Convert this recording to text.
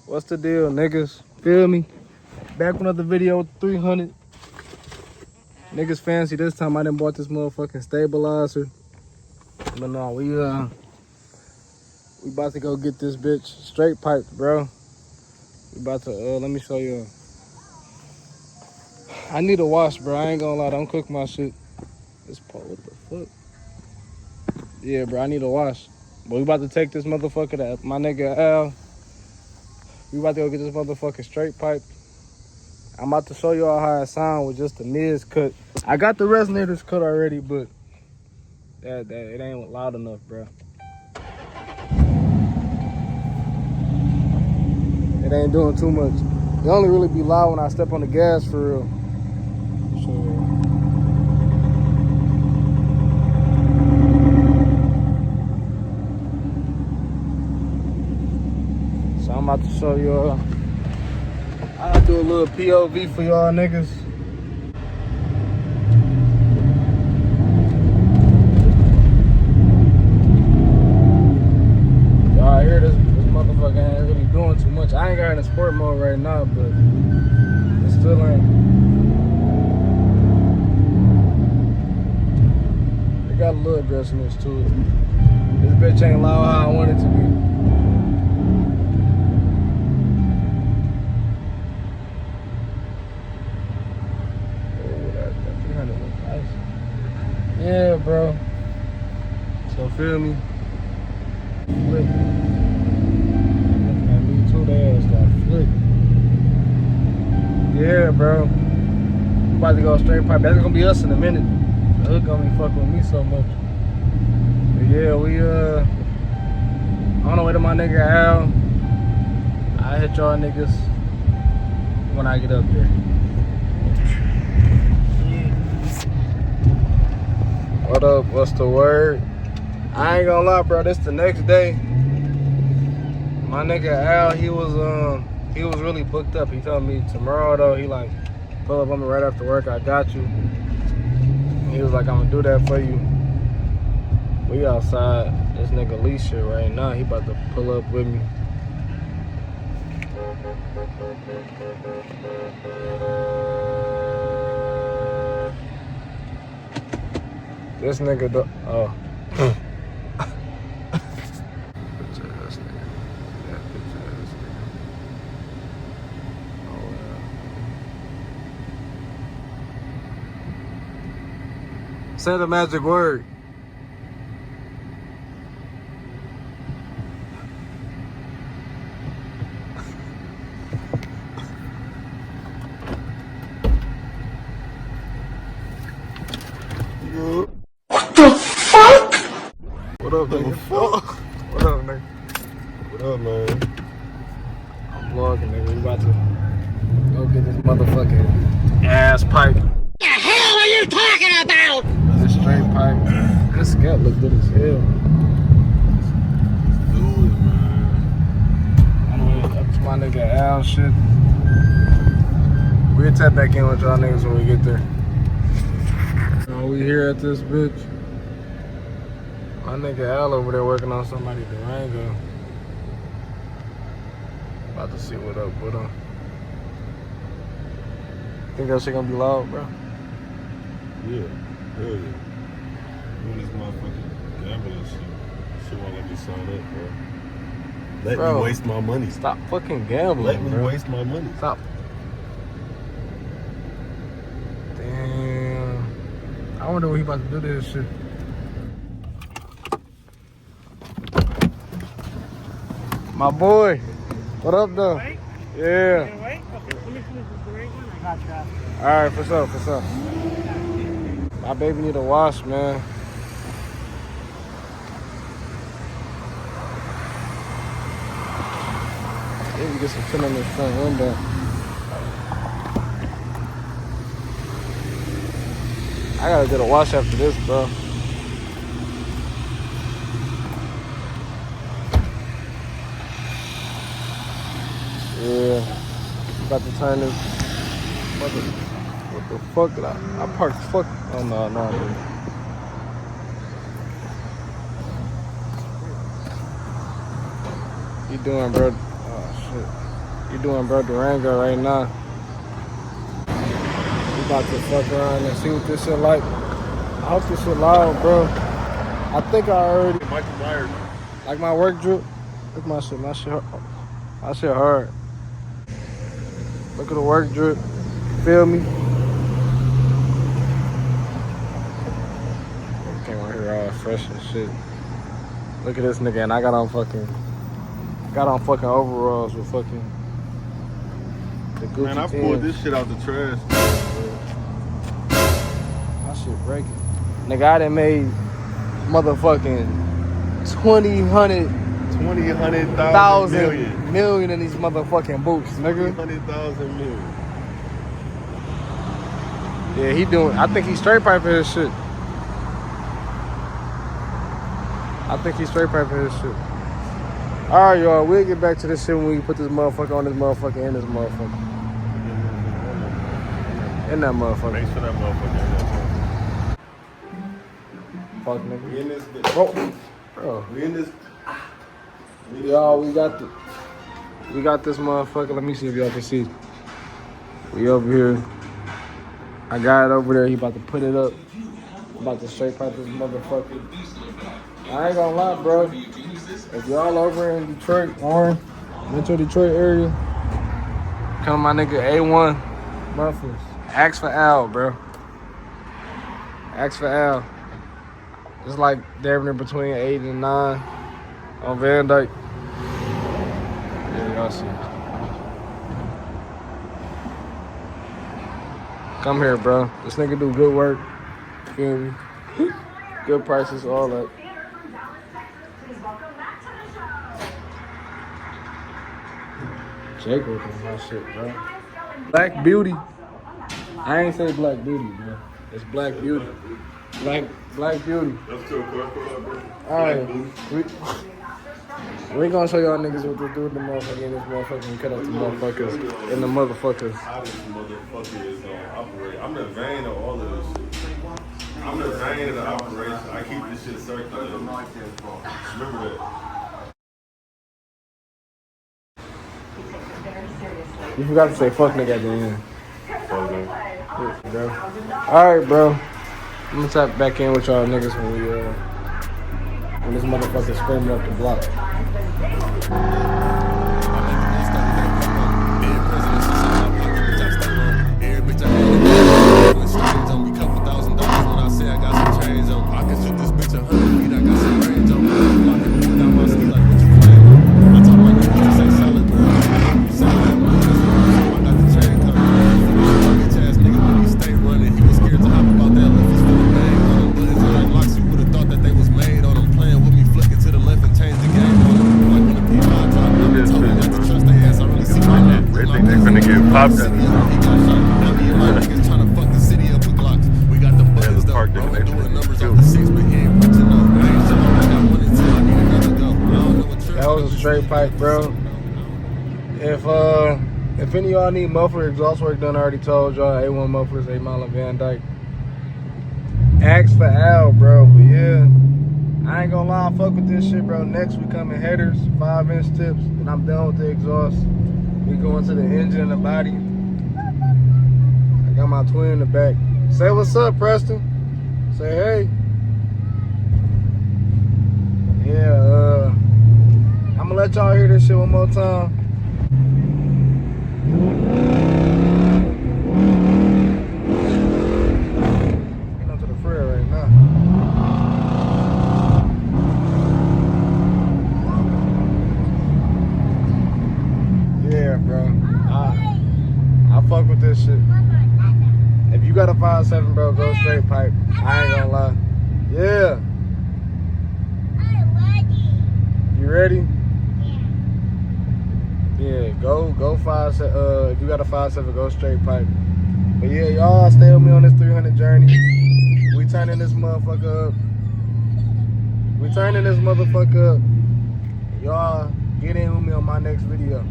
What's the deal, niggas? Feel me? Back with another video with 300. Niggas fancy this time. I done bought this motherfucking stabilizer. But no, we about to go get this bitch straight piped, bro. We about to, let me show you. I need a wash, bro. I ain't gonna lie, don't cook my shit. This pole, what the fuck? Yeah, bro, I need a wash. But we about to take this motherfucker to my nigga Al. We about to go get this motherfucker straight pipe. I'm about to show y'all how it sound with just the mids cut. I got the resonators cut already, but that it ain't loud enough, bro. It ain't doing too much. It only really be loud when I step on the gas for real. So I'm about to show y'all. I'll do a little POV for y'all niggas. Y'all hear this motherfucker ain't really doing too much. I ain't got in a sport mode right now, but it still ain't. It got a little aggressiveness to it. This bitch ain't loud how I want it to be. Yeah, bro. So feel me? Flick. Looking at me too, they ass got flick. Yeah, bro. About to go straight pipe. That's gonna be us in a minute. The hook gonna be fucking with me so much. But yeah, we on the way to my nigga Al. I hit y'all niggas when I get up there. What up? What's the word? I ain't gonna lie, bro. This the next day. My nigga Al, he was really booked up. He told me tomorrow though. He like pull up on me right after work. I got you. He was like, I'm gonna do that for you. We outside this nigga Lee shit right now. He about to pull up with me. This nigga, oh. Picture ass nigga. Yeah, picture ass nigga. Oh, yeah. Say the magic word. What up, nigga? What up, nigga? What up, man? I'm vlogging, nigga. We about to go get this motherfucking ass pipe. What the hell are you talking about? This straight pipe. This scat look good as hell. Let's do it, man. Up to my nigga Al shit. We'll tap back in with y'all niggas when we get there. We here at this bitch. My nigga Al over there working on somebody Durango. About to see what up with him. Think that shit gonna be loud, bro? Yeah, hell yeah. Doing this motherfucking gambling shit. Shit won't let me sign up, bro. Let me waste my money. Stop fucking gambling, Let me bro. waste my money. Stop. Damn. I wonder what he about to do to this shit. My boy. What up, though? Wait? Yeah. Wait? Okay, let me finish the great one. I got you. Alright, for sure, for sure. My baby need a wash, man. Maybe get some shit on this front window. I gotta get a wash after this, bro. Yeah. About to turn this. What the fuck did I parked fuck? Oh no, no, dude. You doing, bro? Oh shit. We doing bro Durango right now. We about to fuck around and see what this shit like. I hope this shit loud, bro. I think I already Michael Myers. like my work drip. Look my shit hard. Look at the work drip. Feel me? Came on here all fresh and shit. Look at this nigga, and I got on fucking overalls with fucking the Gucci. Man, I pulled this shit out the trash. My shit breaking. Nigga, I done made motherfucking 1,000 million in these motherfucking boots, nigga. 100,000 million. Yeah, he doing. I think he's straight piping his shit. All right, y'all. We'll get back to this shit when we put this motherfucker on this motherfucker in this motherfucker. In that motherfucker. Make sure that motherfucker in that Fuck, nigga. We in this bitch. Bro. We in this. Y'all, we got this motherfucker. Let me see if y'all can see. We over here. I got it over there. He about to put it up. I'm about to straight pipe this motherfucker. I ain't gonna lie, bro. If y'all over in Detroit, Orange, Metro Detroit area, come my nigga A1 Mufflers. Ask for Al, bro. Ask for Al. It's like they're between 8 and 9 on Van Dyke. Yeah, y'all see. Come here, bro. This nigga do good work. Feel me? Good prices, all that. Jake working on my shit, bro. Black Beauty. I ain't say Black Beauty, bro. It's Black Beauty. Black Beauty. That's too quick. Alright. We gonna show y'all niggas what to do with the motherfucker in this motherfucker and cut out the motherfuckers and the motherfuckers. How this motherfucker is gonna operate. I'm the vein of all of this shit. I'm the vein of the operation. I keep this shit circulating. Remember that. You forgot to say fuck nigga at the end. Fuck that. Yeah, bro. Alright, bro. I'm gonna tap back in with y'all niggas when this motherfucker screaming up the block. That was a straight pipe, bro. If any of y'all need muffler exhaust work done, I already told y'all. A1 mufflers, 8 Mile and Van Dyke. Ask for Al, bro. But yeah, I ain't gonna lie, fuck with this shit, bro. Next we come in headers, 5-inch tips, and I'm done with the exhaust. We going to the engine and the body. I got my twin in the back. Say what's up, Preston. Say hey. Yeah, I'm gonna let y'all hear this shit one more time. Getting onto the freeway right now. Yeah, bro. I fuck with this shit. If you got a 5.7, bro, go straight pipe. I ain't gonna lie. Yeah. You ready? Yeah, go 5.7. If you got a 5.7, go straight pipe. But yeah, y'all stay with me on this 300 journey. We turning this motherfucker up. Y'all get in with me on my next video.